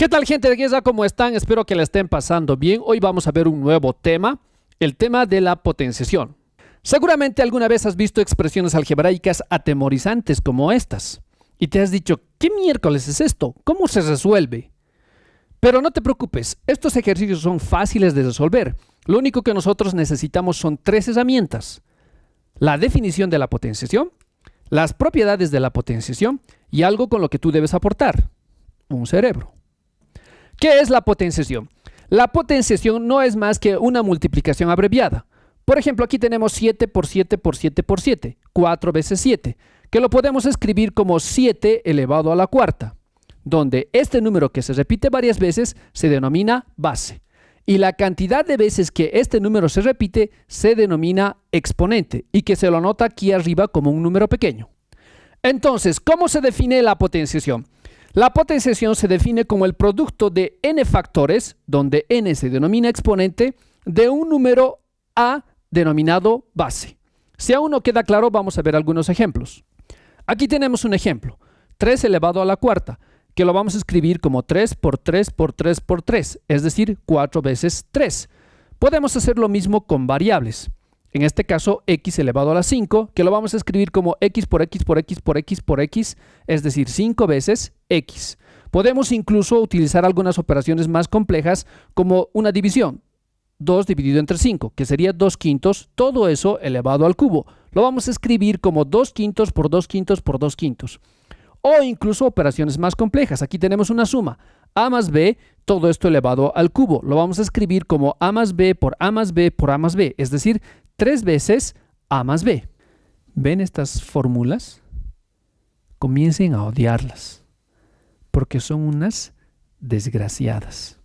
¿Qué tal, gente de Guisa? ¿Cómo están? Espero que la estén pasando bien. Hoy vamos a ver un nuevo tema, el tema de la potenciación. Seguramente alguna vez has visto expresiones algebraicas atemorizantes como estas y te has dicho, ¿qué miércoles es esto? ¿Cómo se resuelve? Pero no te preocupes, estos ejercicios son fáciles de resolver. Lo único que nosotros necesitamos son tres herramientas: la definición de la potenciación, las propiedades de la potenciación y algo con lo que tú debes aportar: un cerebro. ¿Qué es la potenciación? La potenciación no es más que una multiplicación abreviada. Por ejemplo, aquí tenemos 7 por 7 por 7 por 7, 4 veces 7, que lo podemos escribir como 7 elevado a la cuarta, donde este número que se repite varias veces se denomina base. Y la cantidad de veces que este número se repite se denomina exponente y que se lo anota aquí arriba como un número pequeño. Entonces, ¿cómo se define la potenciación? La potenciación se define como el producto de n factores, donde n se denomina exponente, de un número a denominado base. Si aún no queda claro, vamos a ver algunos ejemplos. Aquí tenemos un ejemplo: 3 elevado a la cuarta, que lo vamos a escribir como 3 por 3 por 3 por 3, es decir, 4 veces 3. Podemos hacer lo mismo con variables. En este caso, x elevado a la 5, que lo vamos a escribir como x por x por x por x por x, es decir, 5 veces x. Podemos incluso utilizar algunas operaciones más complejas como una división. 2 dividido entre 5, que sería 2 quintos, todo eso elevado al cubo. Lo vamos a escribir como 2 quintos por 2 quintos por 2 quintos. O incluso operaciones más complejas. Aquí tenemos una suma: a más b, todo esto elevado al cubo. Lo vamos a escribir como a más b por a más b por a más b, es decir, 3 veces a más b. ¿Ven estas fórmulas? Comiencen a odiarlas, porque son unas desgraciadas.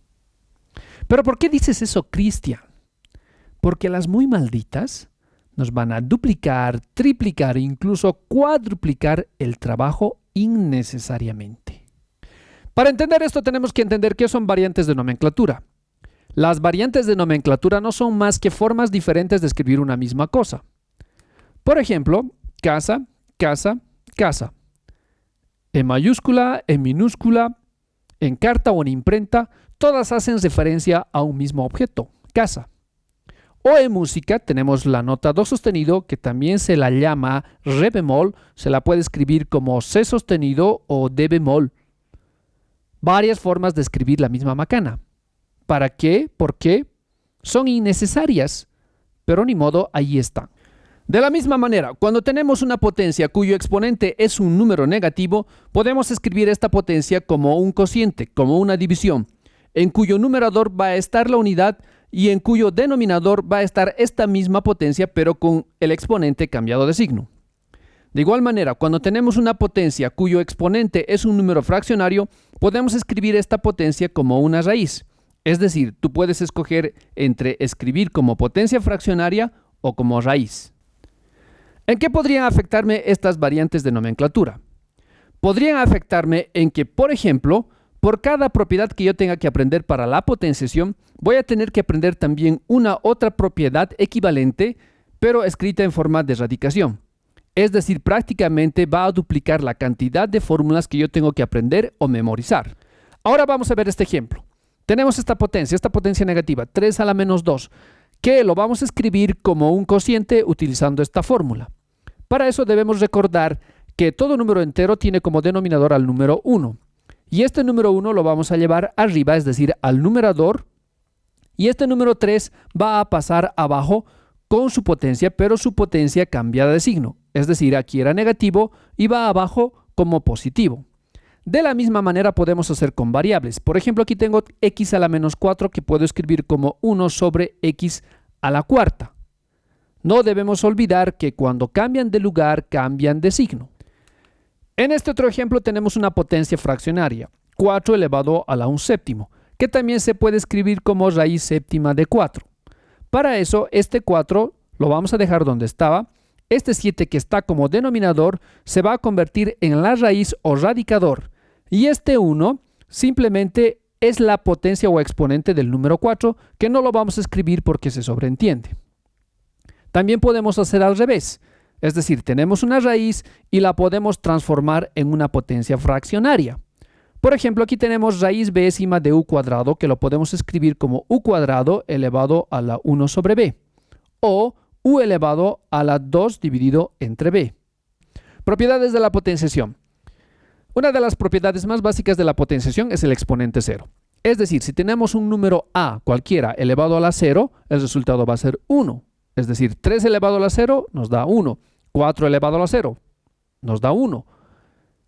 ¿Pero por qué dices eso, Cristian? Porque las muy malditas nos van a duplicar, triplicar e incluso cuadruplicar el trabajo innecesariamente. Para entender esto tenemos que entender qué son variantes de nomenclatura. Las variantes de nomenclatura no son más que formas diferentes de escribir una misma cosa. Por ejemplo, casa, casa, casa. En mayúscula, en minúscula, en carta o en imprenta, todas hacen referencia a un mismo objeto: casa. O en música tenemos la nota do sostenido, que también se la llama re bemol, se la puede escribir como c sostenido o d bemol. Varias formas de escribir la misma macana. ¿Para qué? ¿Por qué? Son innecesarias, pero ni modo, ahí están. De la misma manera, cuando tenemos una potencia cuyo exponente es un número negativo, podemos escribir esta potencia como un cociente, como una división, en cuyo numerador va a estar la unidad y en cuyo denominador va a estar esta misma potencia, pero con el exponente cambiado de signo. De igual manera, cuando tenemos una potencia cuyo exponente es un número fraccionario, podemos escribir esta potencia como una raíz. Es decir, tú puedes escoger entre escribir como potencia fraccionaria o como raíz. ¿En qué podrían afectarme estas variantes de nomenclatura? Podrían afectarme en que, por ejemplo, por cada propiedad que yo tenga que aprender para la potenciación, voy a tener que aprender también una otra propiedad equivalente, pero escrita en forma de radicación. Es decir, prácticamente va a duplicar la cantidad de fórmulas que yo tengo que aprender o memorizar. Ahora vamos a ver este ejemplo. Tenemos esta potencia negativa, 3 a la menos 2, que lo vamos a escribir como un cociente utilizando esta fórmula. Para eso debemos recordar que todo número entero tiene como denominador al número 1. Y este número 1 lo vamos a llevar arriba, es decir, al numerador. Y este número 3 va a pasar abajo con su potencia, pero su potencia cambiada de signo. Es decir, aquí era negativo y va abajo como positivo. De la misma manera podemos hacer con variables. Por ejemplo, aquí tengo x a la menos 4, que puedo escribir como 1 sobre x a la cuarta. No debemos olvidar que cuando cambian de lugar, cambian de signo. En este otro ejemplo tenemos una potencia fraccionaria, 4 elevado a la 1 séptimo, que también se puede escribir como raíz séptima de 4. Para eso, este 4 lo vamos a dejar donde estaba. Este 7 que está como denominador se va a convertir en la raíz o radicador. Y este 1 simplemente es la potencia o exponente del número 4, que no lo vamos a escribir porque se sobreentiende. También podemos hacer al revés. Es decir, tenemos una raíz y la podemos transformar en una potencia fraccionaria. Por ejemplo, aquí tenemos raíz bésima de u cuadrado, que lo podemos escribir como u cuadrado elevado a la 1 sobre b, o u elevado a la 2 dividido entre b. Propiedades de la potenciación. Una de las propiedades más básicas de la potenciación es el exponente cero. Es decir, si tenemos un número a cualquiera elevado a la 0, el resultado va a ser 1. Es decir, 3 elevado a la 0 nos da 1. 4 elevado a la 0 nos da 1.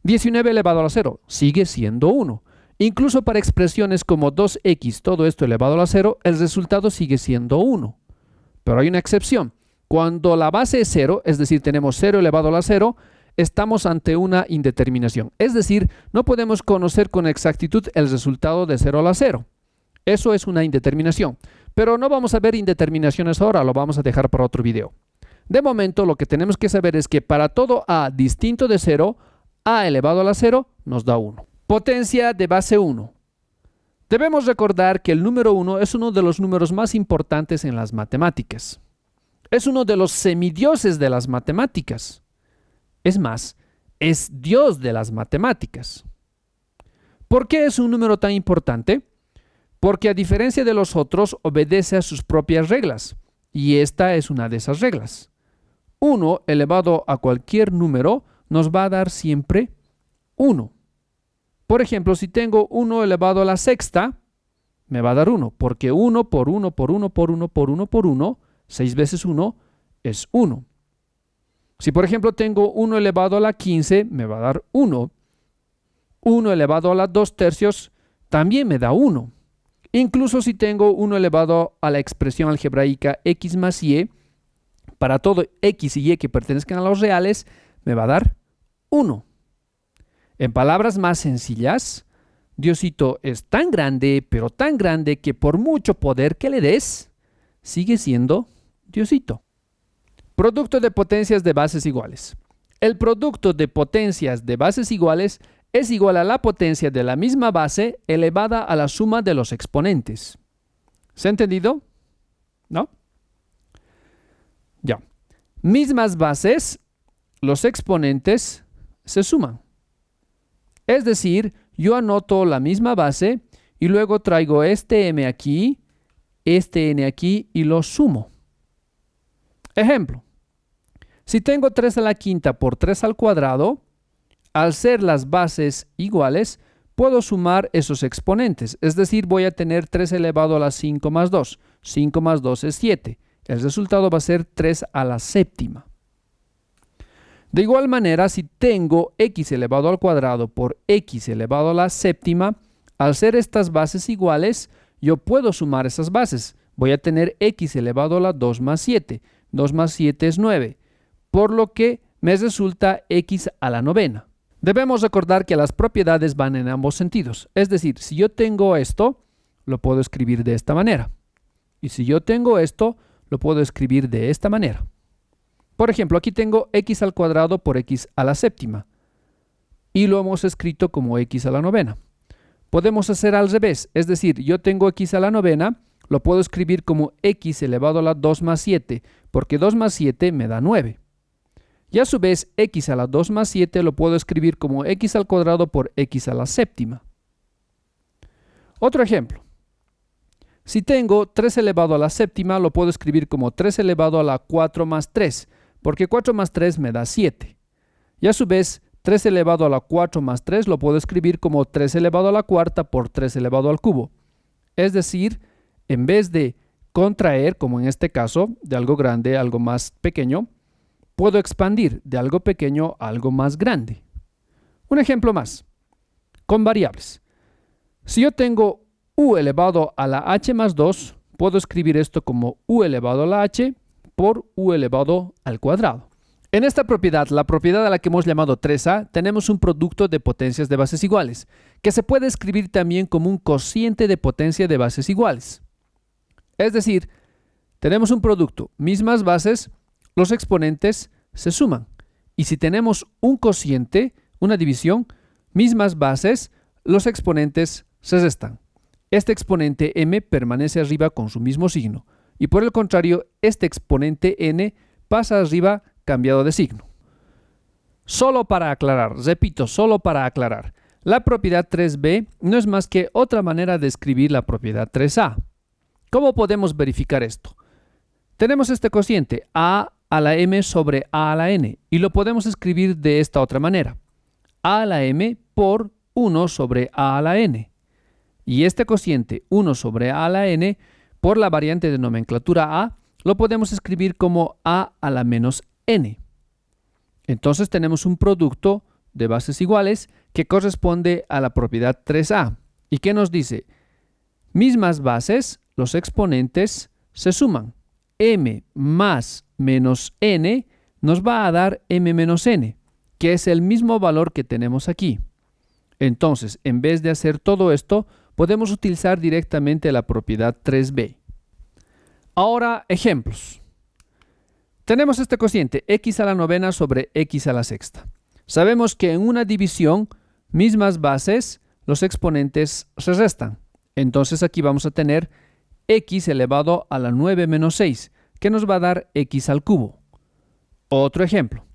19 elevado a la 0 sigue siendo 1. Incluso para expresiones como 2x, todo esto elevado a la 0, el resultado sigue siendo 1. Pero hay una excepción. Cuando la base es 0, es decir, tenemos 0 elevado a la 0, estamos ante una indeterminación. Es decir, no podemos conocer con exactitud el resultado de 0 a la 0. Eso es una indeterminación. Pero no vamos a ver indeterminaciones ahora, lo vamos a dejar para otro video. De momento, lo que tenemos que saber es que para todo a distinto de 0, a elevado a la 0 nos da 1. Potencia de base 1. Debemos recordar que el número 1 es uno de los números más importantes en las matemáticas. Es uno de los semidioses de las matemáticas. Es más, es Dios de las matemáticas. ¿Por qué es un número tan importante? Porque a diferencia de los otros, obedece a sus propias reglas. Y esta es una de esas reglas. 1 elevado a cualquier número nos va a dar siempre 1. Por ejemplo, si tengo 1 elevado a la sexta, me va a dar 1, porque 1 por 1 por 1 por 1 por 1 por 1, 6 veces 1 es 1. Si por ejemplo tengo 1 elevado a la 15, me va a dar 1. 1 elevado a la 2 tercios también me da 1. Incluso si tengo 1 elevado a la expresión algebraica x más y, para todo x y y que pertenezcan a los reales, me va a dar 1. En palabras más sencillas, Diosito es tan grande, pero tan grande que por mucho poder que le des, sigue siendo Diosito. Producto de potencias de bases iguales. El producto de potencias de bases iguales es igual a la potencia de la misma base elevada a la suma de los exponentes. ¿Se ha entendido? ¿No? Ya. Mismas bases, los exponentes se suman. Es decir, yo anoto la misma base y luego traigo este m aquí, este n aquí y lo sumo. Ejemplo. Si tengo 3 a la quinta por 3 al cuadrado, al ser las bases iguales, puedo sumar esos exponentes. Es decir, voy a tener 3 elevado a la 5 más 2. 5 más 2 es 7. El resultado va a ser 3 a la séptima. De igual manera, si tengo x elevado al cuadrado por x elevado a la séptima, al ser estas bases iguales, yo puedo sumar esas bases. Voy a tener x elevado a la 2 más 7. 2 más 7 es 9. Por lo que me resulta x a la novena. Debemos recordar que las propiedades van en ambos sentidos. Es decir, si yo tengo esto, lo puedo escribir de esta manera. Y si yo tengo esto, lo puedo escribir de esta manera. Por ejemplo, aquí tengo x al cuadrado por x a la séptima. Y lo hemos escrito como x a la novena. Podemos hacer al revés. Es decir, yo tengo x a la novena, lo puedo escribir como x elevado a la 2 más 7, porque 2 más 7 me da 9. Y a su vez, x a la 2 más 7 lo puedo escribir como x al cuadrado por x a la séptima. Otro ejemplo. Si tengo 3 elevado a la séptima, lo puedo escribir como 3 elevado a la 4 más 3, porque 4 más 3 me da 7. Y a su vez, 3 elevado a la 4 más 3 lo puedo escribir como 3 elevado a la cuarta por 3 elevado al cubo. Es decir, en vez de contraer, como en este caso, de algo grande a algo más pequeño, puedo expandir de algo pequeño a algo más grande. Un ejemplo más, con variables. Si yo tengo u elevado a la h más 2, puedo escribir esto como u elevado a la h por u elevado al cuadrado. En esta propiedad, la propiedad a la que hemos llamado 3a, tenemos un producto de potencias de bases iguales, que se puede escribir también como un cociente de potencia de bases iguales. Es decir, tenemos un producto, mismas bases, los exponentes se suman. Y si tenemos un cociente, una división, mismas bases, los exponentes se restan. Este exponente m permanece arriba con su mismo signo. Y por el contrario, este exponente n pasa arriba cambiado de signo. Solo para aclarar, repito, solo para aclarar. La propiedad 3b no es más que otra manera de escribir la propiedad 3a. ¿Cómo podemos verificar esto? Tenemos este cociente a la m sobre a a la n y lo podemos escribir de esta otra manera. A a la m por 1 sobre a a la n. Y este cociente 1 sobre a a la n por la variante de nomenclatura a lo podemos escribir como a la menos n. Entonces tenemos un producto de bases iguales que corresponde a la propiedad 3a. ¿Y qué nos dice? Mismas bases, los exponentes se suman. M más menos n nos va a dar m menos n, que es el mismo valor que tenemos aquí. Entonces, en vez de hacer todo esto, podemos utilizar directamente la propiedad 3b. Ahora, ejemplos. Tenemos este cociente x a la novena sobre x a la sexta. Sabemos que en una división, mismas bases, los exponentes se restan. Entonces aquí vamos a tener x elevado a la 9 menos 6, que nos va a dar x al cubo. Otro ejemplo.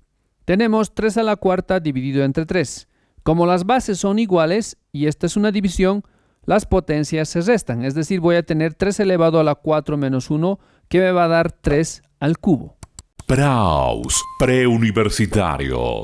Tenemos 3 a la cuarta dividido entre 3. Como las bases son iguales y esta es una división, las potencias se restan. Es decir, voy a tener 3 elevado a la 4 menos 1, que me va a dar 3 al cubo. Praus Preuniversitarios.